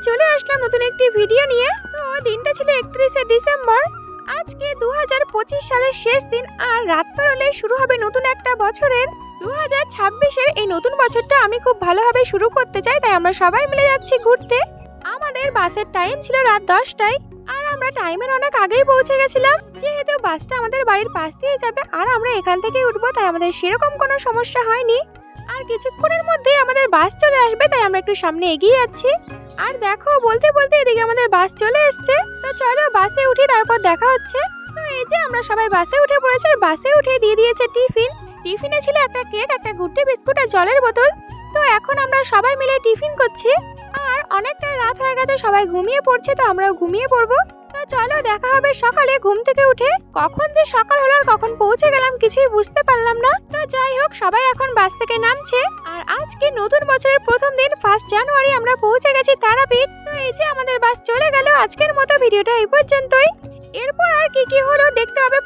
চলে আসলাম নতুন একটি ভিডিও নিয়ে। তো দিনটা ছিল 31শে ডিসেম্বর। আজকে 2025 সালের শেষ দিন, আর রাত পেরোলে শুরু হবে নতুন একটা বছরের 2026-এর। এই নতুন বছরটা আমি খুব ভালোভাবে শুরু করতে চাই, তাই আমরা সবাই মিলে যাচ্ছি ঘুরতে। আমাদের বাসের টাইম ছিল রাত 10টায়, আর আমরা টাইমের অনেক আগেই পৌঁছে গেছিলাম। যেহেতু বাসটা আমাদের বাড়ির পাশ দিয়ে যাবে আর আমরা এখান থেকে উঠবো, তাই আমাদের সেরকম কোনো সমস্যা হয়নি। আর কিছুক্ষণের মধ্যেই আমাদের বাস চলে আসবে, তাই আমরা একটু সামনে এগিয়ে যাচ্ছি। আর দেখো, বলতে বলতে এদিকে আমাদের বাস চলে এসেছে। তো চলো বাসে উঠি, তারপর দেখা হচ্ছে। তো এই যে আমরা সবাই বাসে উঠে পড়েছি, আর বাসে উঠে দিয়ে দিয়েছে টিফিন। টিফিনে ছিল একটা কেক, একটা গুড্ডি বিস্কুট আর জলের বোতল। তো এখন আমরা সবাই মিলে টিফিন করছি। আর অনেকটা রাত হয়ে গেছে, সবাই ঘুমিয়ে পড়ছে, তো আমরাও ঘুমিয়ে পড়বো। তো চলো দেখা হবে সকালে ঘুম থেকে উঠে। কখন যে সকাল হলো আর কখন পৌঁছে গেলাম কিছুই বুঝতে পারলাম না। তো যাই হোক, সবাই এখন বাস থেকে নামছে। আর আজকে নতুন বছরের প্রথম দিন, 1 জানুয়ারি, আমরা পৌঁছে গেছি তারাপীঠ। তো এই যে আমাদের বাস চলে গেল। আজকের মতো ভিডিওটা এই পর্যন্তই। এরপর আর কি কি হলো দেখতে হবে